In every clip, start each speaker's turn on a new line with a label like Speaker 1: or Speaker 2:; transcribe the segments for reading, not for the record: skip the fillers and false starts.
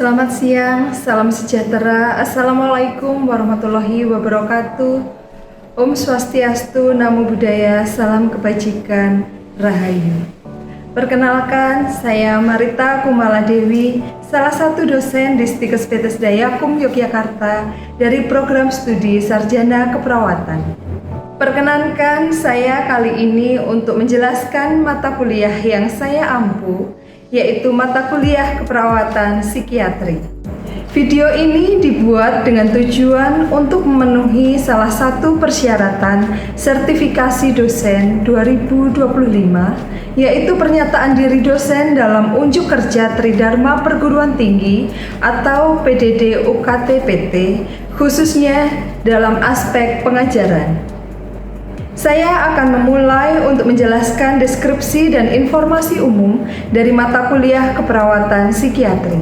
Speaker 1: Selamat siang, salam sejahtera, Assalamualaikum warahmatullahi wabarakatuh. Om Swastiastu, Namo Buddhaya, salam kebajikan, Rahayu. Perkenalkan, saya Marita Kumala Dewi, salah satu dosen di Stikes Bethesda Yakum Yogyakarta dari program studi Sarjana Keperawatan. Perkenankan saya kali ini untuk menjelaskan mata kuliah yang saya ampu, yaitu mata kuliah keperawatan psikiatri. Video ini dibuat dengan tujuan untuk memenuhi salah satu persyaratan sertifikasi dosen 2025, yaitu pernyataan diri dosen dalam unjuk kerja Tridharma Perguruan Tinggi atau PDD UKT-PT, khususnya dalam aspek pengajaran. Saya akan memulai untuk menjelaskan deskripsi dan informasi umum dari mata kuliah keperawatan psikiatri.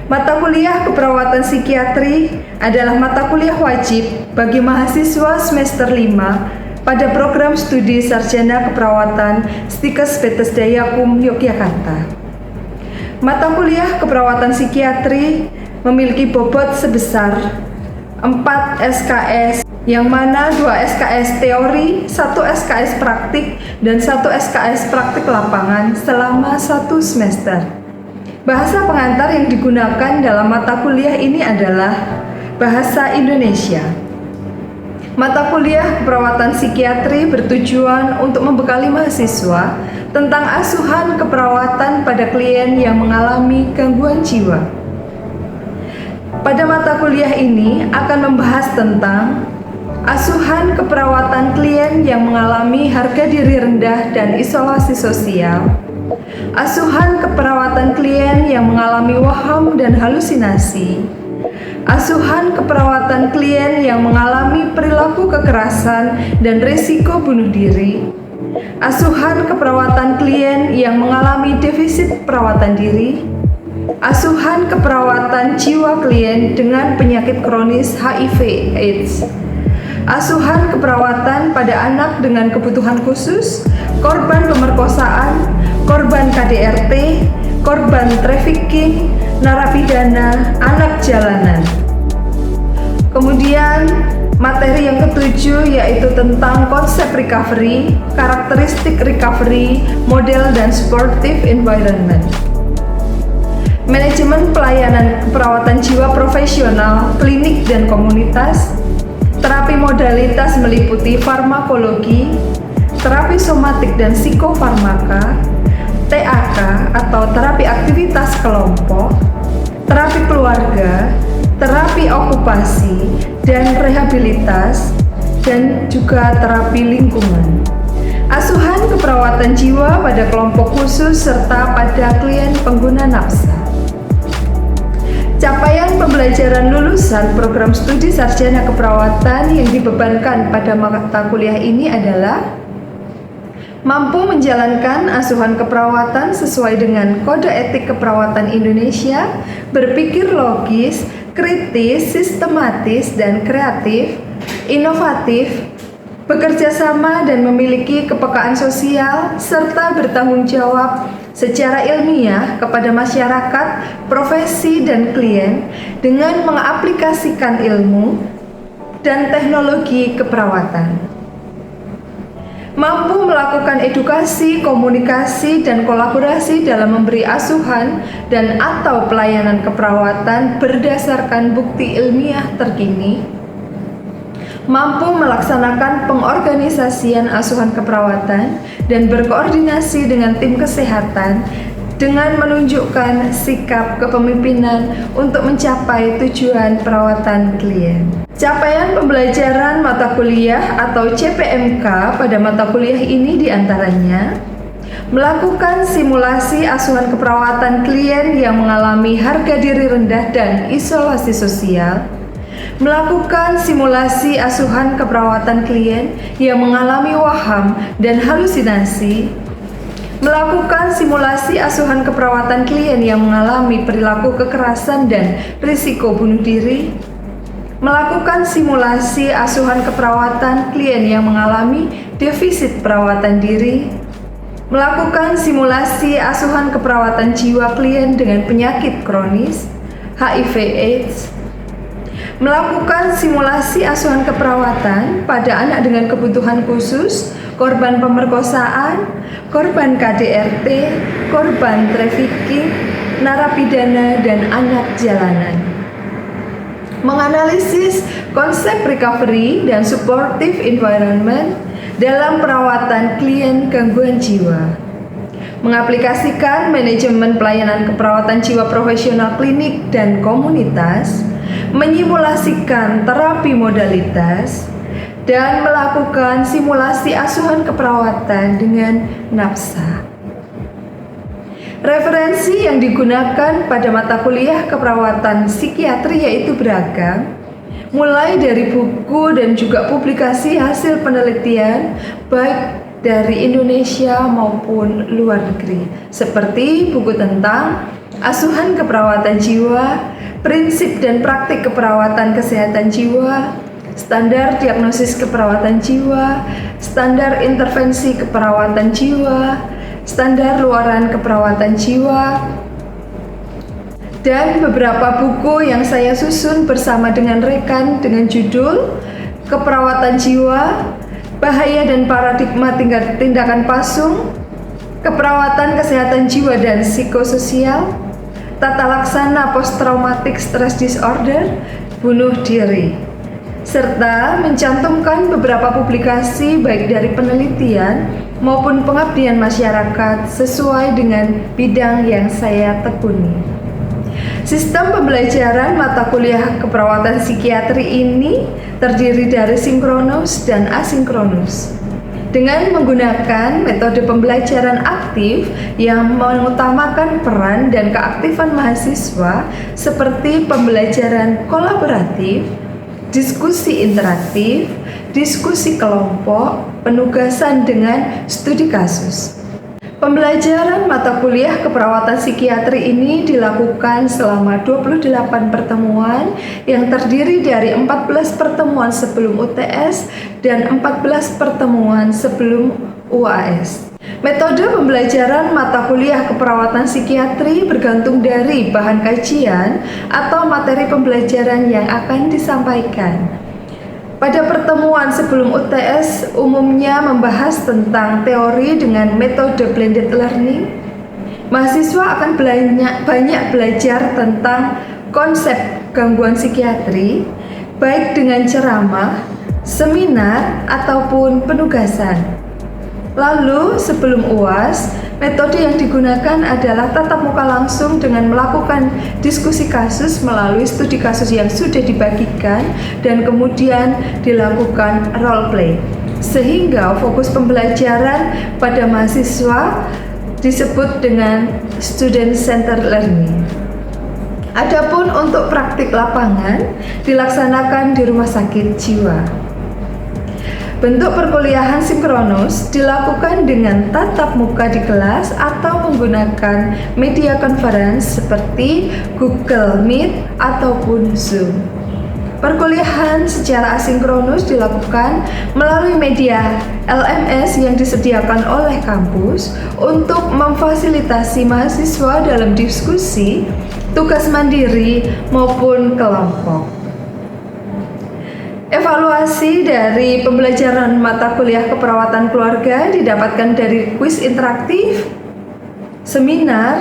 Speaker 1: Mata kuliah keperawatan psikiatri adalah mata kuliah wajib bagi mahasiswa semester 5 pada program studi Sarjana Keperawatan Stikes Bethesda Yakum Yogyakarta. Mata kuliah keperawatan psikiatri memiliki bobot sebesar 4 SKS, yang mana 2 SKS teori, 1 SKS praktik, dan 1 SKS praktik lapangan selama 1 semester. Bahasa pengantar yang digunakan dalam mata kuliah ini adalah Bahasa Indonesia. Mata kuliah keperawatan psikiatri bertujuan untuk membekali mahasiswa tentang asuhan keperawatan pada klien yang mengalami gangguan jiwa. Pada mata kuliah ini akan membahas tentang asuhan keperawatan klien yang mengalami harga diri rendah dan isolasi sosial, asuhan keperawatan klien yang mengalami waham dan halusinasi, asuhan keperawatan klien yang mengalami perilaku kekerasan dan risiko bunuh diri, asuhan keperawatan klien yang mengalami defisit perawatan diri, asuhan keperawatan jiwa klien dengan penyakit kronis HIV/AIDS, asuhan keperawatan pada anak dengan kebutuhan khusus, korban pemerkosaan, korban KDRT, korban trafficking, narapidana, anak jalanan. Kemudian materi yang ketujuh yaitu tentang konsep recovery, karakteristik recovery, model dan supportive environment. Manajemen pelayanan keperawatan jiwa profesional, klinik dan komunitas. Terapi modalitas meliputi farmakologi, terapi somatik dan psikofarmaka, TAK atau terapi aktivitas kelompok, terapi keluarga, terapi okupasi dan rehabilitas, dan juga terapi lingkungan. Asuhan keperawatan jiwa pada kelompok khusus serta pada klien pengguna nafsa. Capaian pembelajaran lulusan program studi Sarjana Keperawatan yang dibebankan pada mata kuliah ini adalah mampu menjalankan asuhan keperawatan sesuai dengan Kode Etik Keperawatan Indonesia, berpikir logis, kritis, sistematis, dan kreatif, inovatif, bekerja sama dan memiliki kepekaan sosial, serta bertanggung jawab secara ilmiah kepada masyarakat, profesi, dan klien dengan mengaplikasikan ilmu dan teknologi keperawatan. Mampu melakukan edukasi, komunikasi, dan kolaborasi dalam memberi asuhan dan atau pelayanan keperawatan berdasarkan bukti ilmiah terkini. Mampu melaksanakan pengorganisasian asuhan keperawatan dan berkoordinasi dengan tim kesehatan dengan menunjukkan sikap kepemimpinan untuk mencapai tujuan perawatan klien. Capaian pembelajaran mata kuliah atau CPMK pada mata kuliah ini diantaranya melakukan simulasi asuhan keperawatan klien yang mengalami harga diri rendah dan isolasi sosial, melakukan simulasi asuhan keperawatan klien yang mengalami waham dan halusinasi, melakukan simulasi asuhan keperawatan klien yang mengalami perilaku kekerasan dan risiko bunuh diri, melakukan simulasi asuhan keperawatan klien yang mengalami defisit perawatan diri, melakukan simulasi asuhan keperawatan jiwa klien dengan penyakit kronis, HIV/AIDS, melakukan simulasi asuhan keperawatan pada anak dengan kebutuhan khusus, korban pemerkosaan, korban KDRT, korban trafficking, narapidana, dan anak jalanan. Menganalisis konsep recovery dan supportive environment dalam perawatan klien gangguan jiwa. Mengaplikasikan manajemen pelayanan keperawatan jiwa profesional klinik dan komunitas, menyimulasikan terapi modalitas, dan melakukan simulasi asuhan keperawatan dengan nafsa. Referensi yang digunakan pada mata kuliah keperawatan psikiatri yaitu beragam, mulai dari buku dan juga publikasi hasil penelitian baik dari Indonesia maupun luar negeri, seperti buku tentang asuhan keperawatan jiwa, prinsip dan praktik keperawatan kesehatan jiwa, standar diagnosis keperawatan jiwa, standar intervensi keperawatan jiwa, standar luaran keperawatan jiwa, dan beberapa buku yang saya susun bersama dengan rekan dengan judul Keperawatan Jiwa, Bahaya dan Paradigma Tindakan Pasung, Keperawatan Kesehatan Jiwa dan Psikososial, Tata Laksana Post Traumatic Stress Disorder, Bunuh Diri, serta mencantumkan beberapa publikasi baik dari penelitian maupun pengabdian masyarakat sesuai dengan bidang yang saya tekuni. Sistem pembelajaran mata kuliah keperawatan psikiatri ini terdiri dari sinkronus dan asinkronus, dengan menggunakan metode pembelajaran aktif yang mengutamakan peran dan keaktifan mahasiswa seperti pembelajaran kolaboratif, diskusi interaktif, diskusi kelompok, penugasan dengan studi kasus. Pembelajaran mata kuliah keperawatan psikiatri ini dilakukan selama 28 pertemuan yang terdiri dari 14 pertemuan sebelum UTS dan 14 pertemuan sebelum UAS. Metode pembelajaran mata kuliah keperawatan psikiatri bergantung dari bahan kajian atau materi pembelajaran yang akan disampaikan. Pada pertemuan sebelum UTS umumnya membahas tentang teori dengan metode blended learning. Mahasiswa akan banyak belajar tentang konsep gangguan psikiatri, baik dengan ceramah, seminar, ataupun penugasan. Lalu sebelum UAS, metode yang digunakan adalah tatap muka langsung dengan melakukan diskusi kasus melalui studi kasus yang sudah dibagikan dan kemudian dilakukan role play. Sehingga fokus pembelajaran pada mahasiswa disebut dengan student centered learning. Adapun untuk praktik lapangan dilaksanakan di rumah sakit jiwa. Bentuk perkuliahan sinkronus dilakukan dengan tatap muka di kelas atau menggunakan media conference seperti Google Meet ataupun Zoom. Perkuliahan secara asinkronus dilakukan melalui media LMS yang disediakan oleh kampus untuk memfasilitasi mahasiswa dalam diskusi, tugas mandiri maupun kelompok. Evaluasi dari pembelajaran mata kuliah keperawatan keluarga didapatkan dari kuis interaktif, seminar,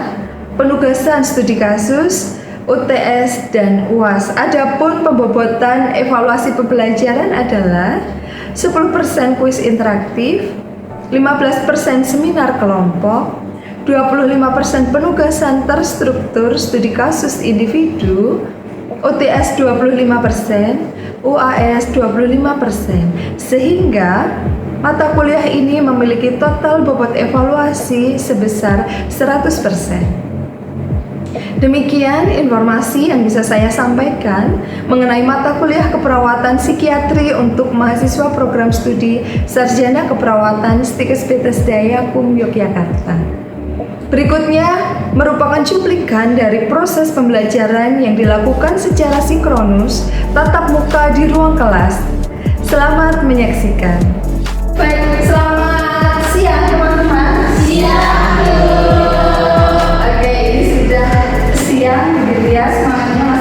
Speaker 1: penugasan studi kasus, UTS, dan UAS. Adapun pembobotan evaluasi pembelajaran adalah 10% kuis interaktif, 15% seminar kelompok, 25% penugasan terstruktur studi kasus individu, UTS 25%, UAS 25%, sehingga mata kuliah ini memiliki total bobot evaluasi sebesar 100%. Demikian informasi yang bisa saya sampaikan mengenai mata kuliah keperawatan psikiatri untuk mahasiswa program studi Sarjana Keperawatan Stikes Bethesda PUM Yogyakarta. Berikutnya merupakan cuplikan dari proses pembelajaran yang dilakukan secara sinkronus tatap muka di ruang kelas. Selamat menyaksikan. Baik, selamat siang teman-teman. Siang. Oke, ini sudah siang begitu ya, semangatnya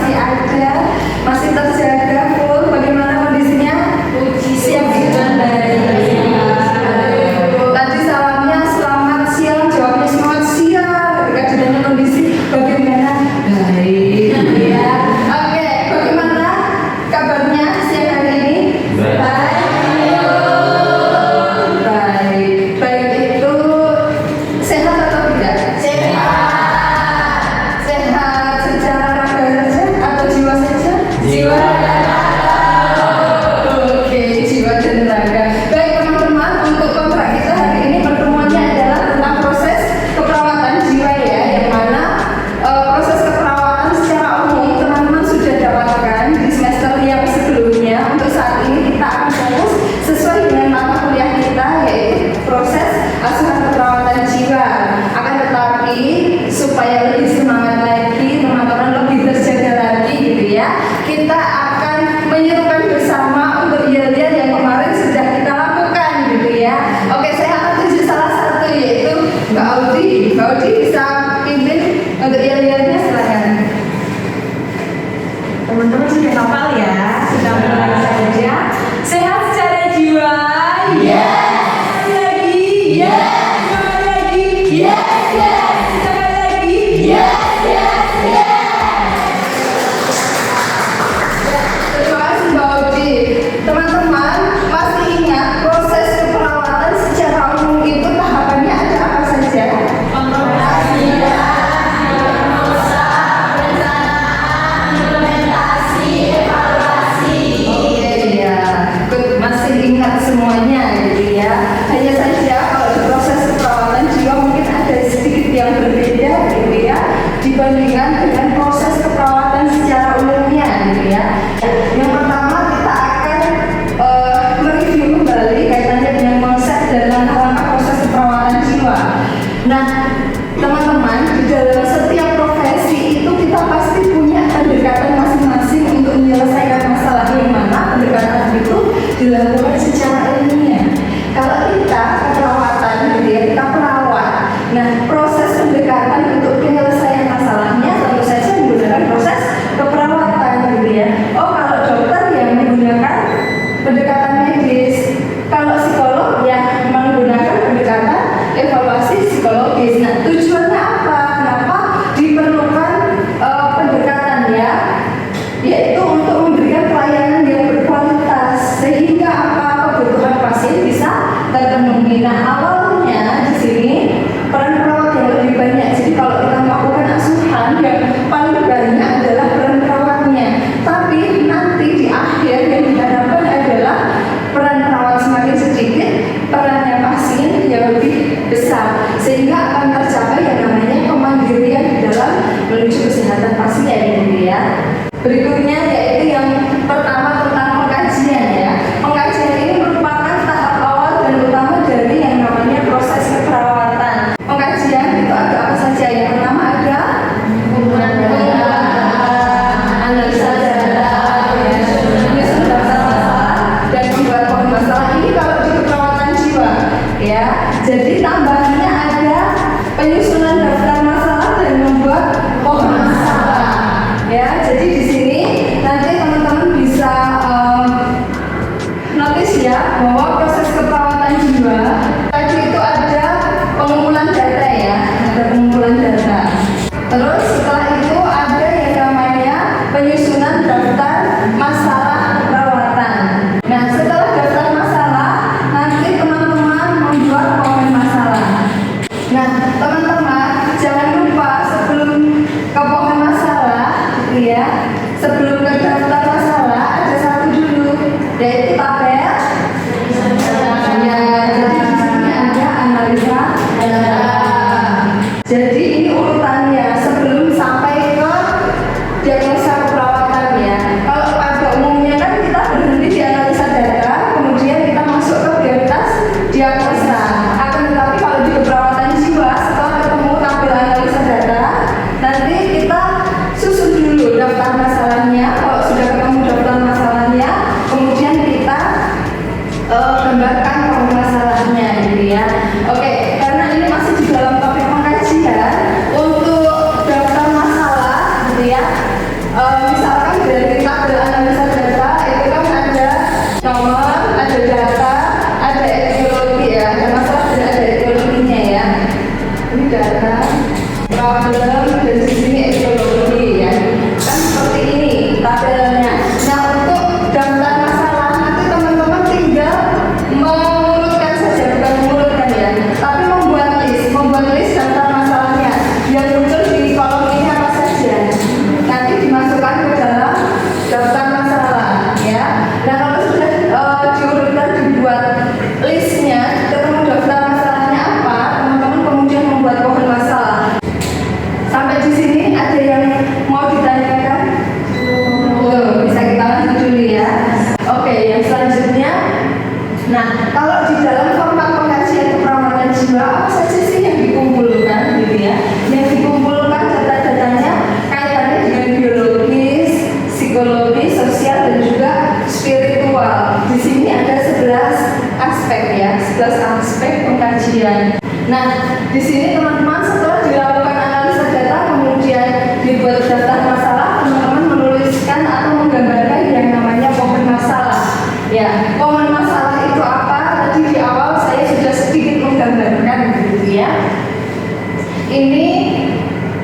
Speaker 1: Mbak Odi bisa pimpin untuk yang-yangnya, silakan.
Speaker 2: Teman-teman sudah hafal ya? Sudah mulai saja. Sehat secara jiwa? Sekali lagi? Sekali lagi? Sekali lagi?
Speaker 1: Terima kasih Mbak Odi. Teman-teman masih ingat proses keperawatan secara umum itu tahapannya ada apa saja? Masih ingat semuanya gitu ya. Hanya saja kalau di proses keperawatan jiwa mungkin ada sedikit yang berbeda gitu ya dibandingkan dengan proses keperawatan secara umumnya gitu ya. Yang pertama kita akan mereview kembali kaitannya dengan konsep dan langkah-langkah proses keperawatan jiwa. Nah, teman-teman, di dalam setiap profesi itu kita pasti punya pendekatan masing-masing untuk menyelesaikan masalah yang mana pendekatan itu dilakukan secara ilmiah. Kalau kita keperawatan gitu ya, kita perawat. Nah, proses pendekatan untuk penyelesaian masalahnya tentu saja menggunakan proses keperawatan gitu ya. Oh, kalau dokter yang menggunakan pendekatan medis, kalau psikolog ya menggunakan pendekatan evaluasi psikologis. Nah, tujuannya apa? Kenapa diperlukan pendekatan ya? Yaitu untuk memberikan pelayanan yang berkualitas sehingga apa kebutuhan pasien bisa terpenuhi. Nah, awalnya di sini peran perawat yang lebih banyak. Jadi kalau kita melakukan asuhan yang paling banyak adalah peran perawatnya. Tapi nanti di akhir yang diharapkan adalah peran perawat semakin sedikit, perannya pasien yang lebih besar sehingga akan tercapai yang namanya kemandirian di dalam menuju kesehatan pasien gitu ya. Berikutnya yaitu yang pertama tentang pengkajian ya. Pengkajian ini merupakan tahap awal dan utama dari yang namanya proses keperawatan. Pengkajian itu ada apa saja? Yang pertama ada pengumpulan data, analisa data, menyusun daftar masalah dan membuat pohon masalah. Ini kalau di keperawatan jiwa ya. Jadi tambahannya ada penyusunan daftar masalah dan membuat pohon masalah. Ya, jadi di sini nanti teman-teman bisa notice ya bahwa proses keperawatan jiwa tadi itu ada pengumpulan data ya, ada pengumpulan data. Terus setelah itu ada yang namanya penyusunan daftar masalah keperawatan. Nah, setelah daftar masalah, nanti teman-teman membuat pohon masalah. Nah, teman-teman jangan lupa sebelum ke pohon masalah ya, sebelum ke daftar masalah ada satu dulu yaitu tabel. Jadi di sini ada analisa data. Jadi ini urutannya sebelum sampai ke diagnosa keperawatan ya. Kalau pada umumnya kan kita berhenti di analisa data, kemudian kita masuk ke prioritas diagnosa. Akan tetapi kalau di keperawatan jiwa setelah ketemu tabel analisa data, nanti kita susun dulu daftar masalahnya. Kalau sudah ketemu daftar masalahnya, kemudian kita gambarkan pohon masalahnya gitu ya. Oke, karena ini masih di dalam topik pengkajian, untuk daftar masalah gitu ya. Misalkan dari tabel analisa data itu kan ada nomor, ada data, ada etiologi ya. Ada masalah dan ada etiologinya ya. Ini data, problem, dan di sini etiologi ya. Kan seperti ini tabelnya. Nah, untuk daftar masalah nanti teman-teman tinggal mengurutkan saja, bukan mengurutkan ya, tapi membuat list daftar masalahnya yang muncul di kolom ini apa saja. Nanti dimasukkan ke dalam daftar masalah ya. Nah, kalau sudah diurutkan, dibuat listnya, ketemu daftar masalahnya apa, teman-teman kemudian membuat pohon masalah. Sampai di sini ada yang mau ditanyakan? Bisa kita lanjut dulu ya. Oke, yang selanjutnya. Nah, kalau di dalam format pengkajian keperawatan jiwa apa saja sih yang dikumpulkan gitu ya? Yang dikumpulkan data-datanya kaitannya dengan biologis, psikologis, sosial dan juga spiritual. Di sini ada 11 aspek ya, 11 aspek pengkajian. Nah, di sini teman-teman setelah ini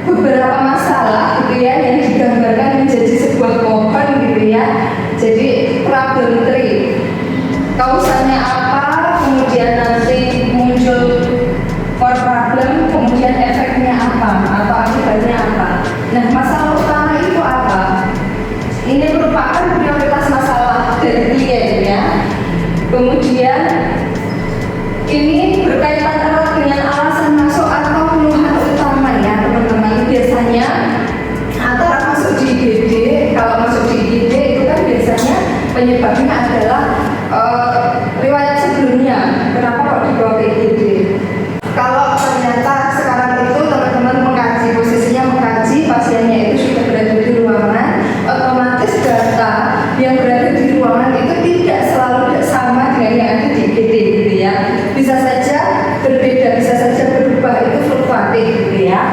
Speaker 1: beberapa masalah gitu ya yang digambarkan menjadi sebuah pohon gitu ya. Jadi problem tree, kausanya apa, kemudian nanti muncul core problem, kemudian efeknya apa atau akibatnya apa. Nah, masalah utama itu apa? Ini merupakan prioritas masalah dari klien ya. Kemudian ini berkaitan erat dengan alasan masuk atau keluhan utama ya teman-teman. Biasanya antara masuk di IGD, kalau masuk di IGD itu kan biasanya penyebabnya adalah riwayat sebelumnya. Kenapa kok dibawa ke IGD? Kalau ternyata sekarang itu teman-teman mengkaji, posisinya mengkaji pasiennya itu sudah berada di ruangan, otomatis data yang berada di ruangan itu tidak selalu sama dengan yang ada di IGD gitu ya. Bisa saja berbeda, bisa saja berubah, itu fluktuatif gitu ya.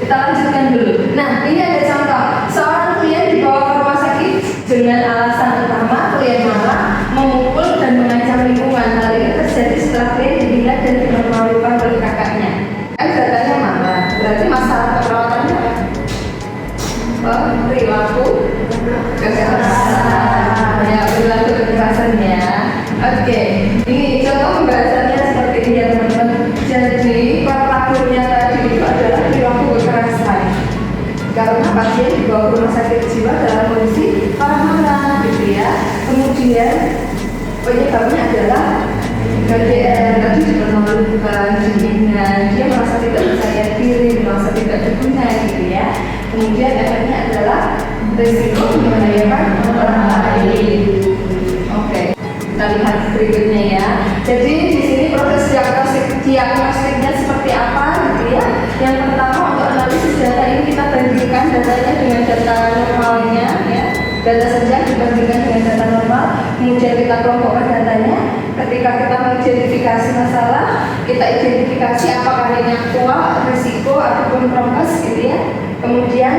Speaker 1: Kita lanjutkan dulu. Nah, ini ada contoh. Seorang klien dibawa ke rumah sakit dengan alasan utama klien marah, memukul dan mengancam lingkungan. Hal ini terjadi setelah klien dibina dan dipermalukan oleh kakaknya. Datanya marah, berarti masalah perawatannya apa? Perilaku kekerasan. Ya, perilaku kekerasan ya. Oke, ini contoh pembahasannya seperti ini ya teman-teman. Jadi problemnya tadi itu adalah perilaku kekerasan. Karena pasien dibawa ke rumah sakit jiwa dalam kondisi marah-marah gitu ya. Kemudian penyebabnya adalah KDR tadi dipermalukan, dihina, dia merasa tidak percaya diri, merasa tidak berguna gitu ya. Kemudian efeknya adalah risiko membahayakan orang lain. Oke, kita lihat berikutnya ya. Jadi di sini proses diagnostiknya seperti apa gitu ya. Yang pertama, untuk analisis data ini kita bandingkan datanya dengan data normalnya ya. Data saja dibandingkan dengan data normal, kemudian kita kelompokkan datanya. Ketika kita mengidentifikasi masalah, kita identifikasi apakah ini aktual, risiko ataupun prognos gitu ya. Kemudian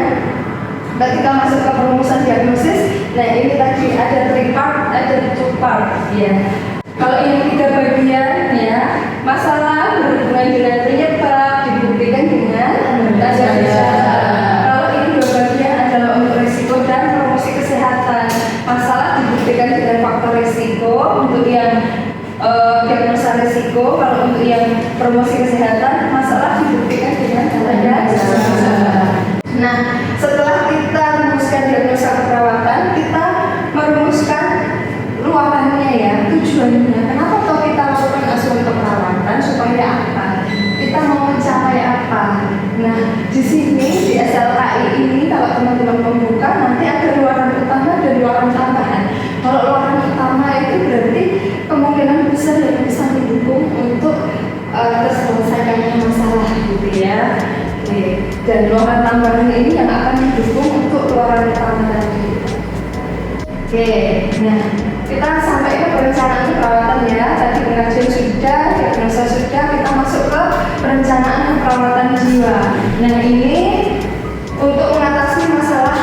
Speaker 1: ketika masuk ke perumusan diagnosis, nah ini tadi ada 3 part, ada 2 part ya. Kalau yang 3 bagian ya, masalah berhubungan dengan penyebab dibuktikan dengan tanda-tanda. Kalau ini 2 bagian adalah untuk risiko dan promosi kesehatan. Masalah dibuktikan dengan faktor risiko untuk yang diagnosa risiko. Kalau untuk yang promosi kesehatan, masalah dibuktikan dengan tanda-tanda. Nah, setelah kita rumuskan diagnosa keperawatan, kita merumuskan luarannya ya, tujuannya. Kenapa toh kita lakukan asuhan keperawatan, supaya apa? Kita mau mencapai apa? Nah, di sini di SLKI ini kalau teman-teman membuka nanti ada luaran utama dan luaran tambahan. Kalau luaran utama itu berarti kemungkinan besar yang bisa mendukung untuk terselesaikannya masalah gitu ya. Oke. Dan luaran tambahan ini yang akan mendukung untuk luaran utama tadi. Oke, nah kita sampai ke perencanaan perawatan ya. Tadi pengajian sudah, diagnosa sudah, kita masuk ke perencanaan perawatan jiwa. Nah ini untuk mengatasi masalah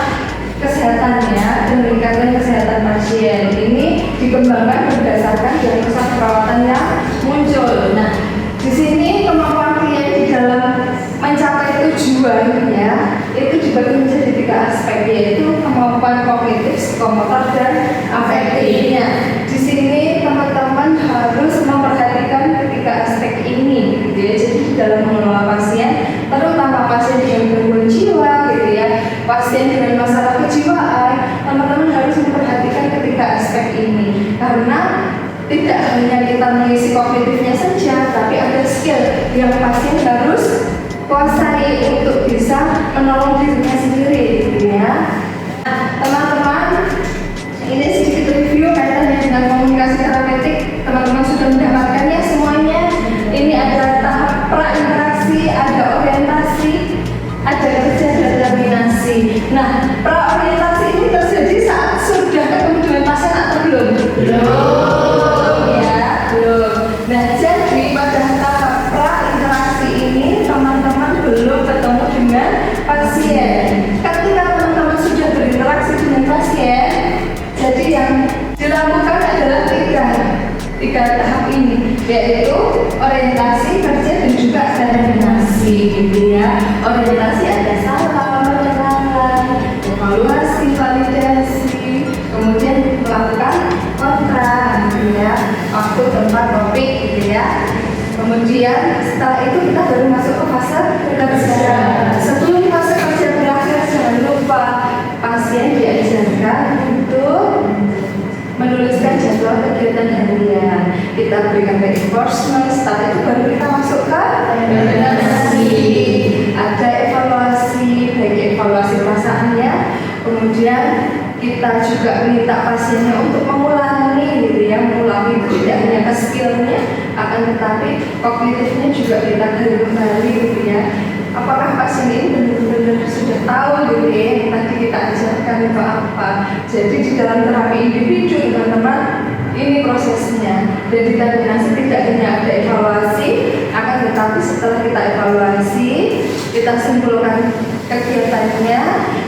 Speaker 1: kesehatan ya dan meningkatkan kesehatan pasien. Ini dikembangkan berdasarkan diagnosa perawatan yang muncul. Nah di sini kemampuan klien di dalam mencapai tujuan ya itu dibagi menjadi 3 aspek, yaitu kemampuan kognitif, psikomotor dan afektifnya. Di sini teman-teman harus memperhatikan 3 aspek ini gitu ya. Jadi di dalam mengelola pasien, terutama pasien dengan gangguan jiwa gitu ya, pasien dengan masalah kejiwaan, teman-teman harus memperhatikan 3 aspek ini karena tidak hanya kita mengisi kognitifnya saja, tapi ada skill yang pasien harus kuasai untuk bisa menolong dirinya sendiri gitu ya. Nah, teman-teman, ini sedikit review kaitannya dengan komunikasi terapeutik. Teman-teman sudah mendapatkannya semuanya. Ini ada tahap prainteraksi, ada orientasi, ada kerja dan terminasi. Nah, praorientasi ini terjadi saat sudah ketemu dengan pasien atau belum? Belum ya, belum. Nah, jadi pada tahap prainteraksi ini Orientasi ada salam, perkenalan, evaluasi, validasi, kemudian melakukan kontra gitu ya, waktu, tempat, topik gitu ya. Kemudian setelah itu kita baru masuk ke fase kerja. Sebelum fase kerja berakhir, jangan lupa pasien diajarkan untuk menuliskan jadwal kegiatan harian. Kita berikan reinforcement, setelah itu baru kita masuk ke evaluasi. Ada evaluasi, baik evaluasi perasaannya, kemudian kita juga minta pasiennya untuk mengulangi gitu ya, mengulangi itu tidak hanya ke skillnya, akan tetapi kognitifnya juga kita gali kembali gitu ya. Apakah pasien ini benar-benar sudah tahu gitu ya yang tadi kita ajarkan itu apa. Jadi di dalam terapi individu teman-teman, ini prosesnya. Dan determinasi tidak hanya ada evaluasi, akan tetapi setelah kita evaluasi, kita simpulkan kegiatannya,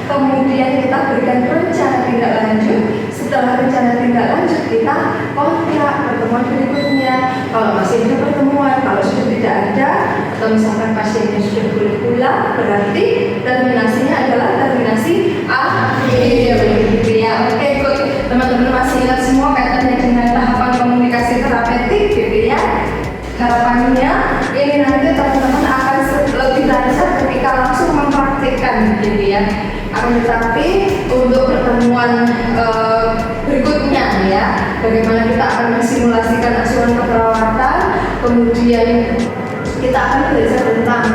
Speaker 1: kemudian kita berikan rencana tindak lanjut. Setelah rencana tindak lanjut, kita kontrak pertemuan berikutnya. Kalau masih ada pertemuan, kalau sudah tidak ada, atau misalkan pasiennya sudah boleh pulang, berarti terminasinya adalah terminasi akhir gitu ya. Oke, good. Teman-teman masih ingat semua kaitannya dengan tahapan komunikasi terapeutik gitu ya. Harapannya ini nanti teman-teman akan lebih lancar ketika langsung mempraktikkan gitu ya. Akan tetapi untuk pertemuan berikutnya ya, bagaimana kita akan mensimulasikan asuhan keperawatan, kemudian kita akan belajar tentang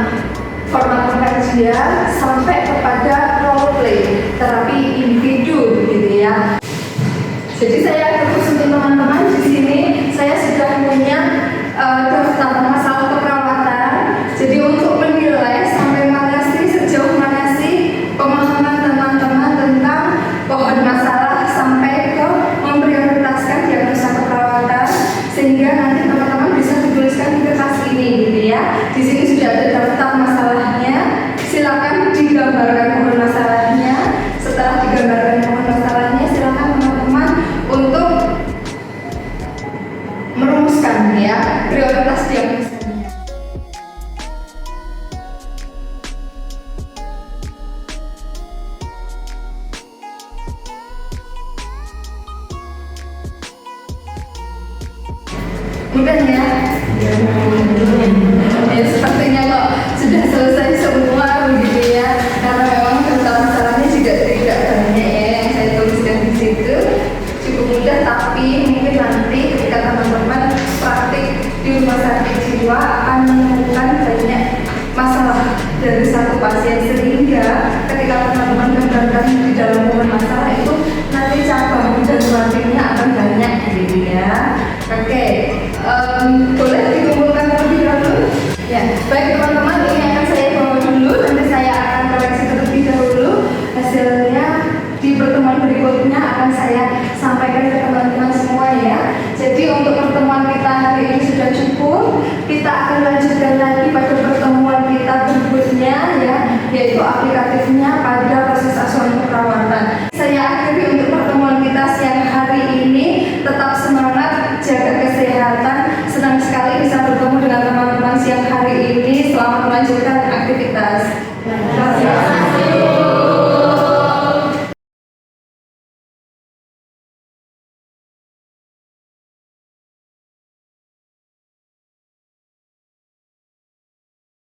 Speaker 1: format pengajian sampai kepada role play terapi individu gitu ya. Jadi saya khusus untuk teman-teman di sini, saya sudah punya daftar masalah keperawatan. Jadi untuk menilai sampai mana sih, sejauh mana sih pemahaman teman-teman tentang pohon masalah sampai ke memprioritaskan diagnosa keperawatan, sehingga nanti teman-teman bisa dituliskan di kertas ini gitu ya. Di sini sudah ada daftar masalahnya. Silakan digambarkan pohon masalahnya. Setelah digambarkan pohon masalahnya, silakan teman-teman untuk merumuskan ya prioritas diagnosanya. Bukan ya? Ya sepertinya kok sudah selesai semua begitu ya. Karena memang masalahnya juga tidak banyak ya yang saya tuliskan di situ. Cukup mudah, tapi mungkin nanti ketika teman-teman praktik di rumah sakit jiwa akan menemukan banyak masalah dari satu pasien, sehingga ketika teman-teman gambarkan di dalam pohon masalah itu nanti cabang dan motifnya akan banyak gitu ya. Oke, boleh dikumpulkan terlebih dahulu? Ya, baik teman-teman, ini akan saya bawa dulu, nanti saya akan koreksi terlebih dahulu. Hasilnya di pertemuan berikutnya akan saya sampaikan ke teman-teman semua ya. Jadi untuk pertemuan kita hari ini sudah cukup, kita akan lanjut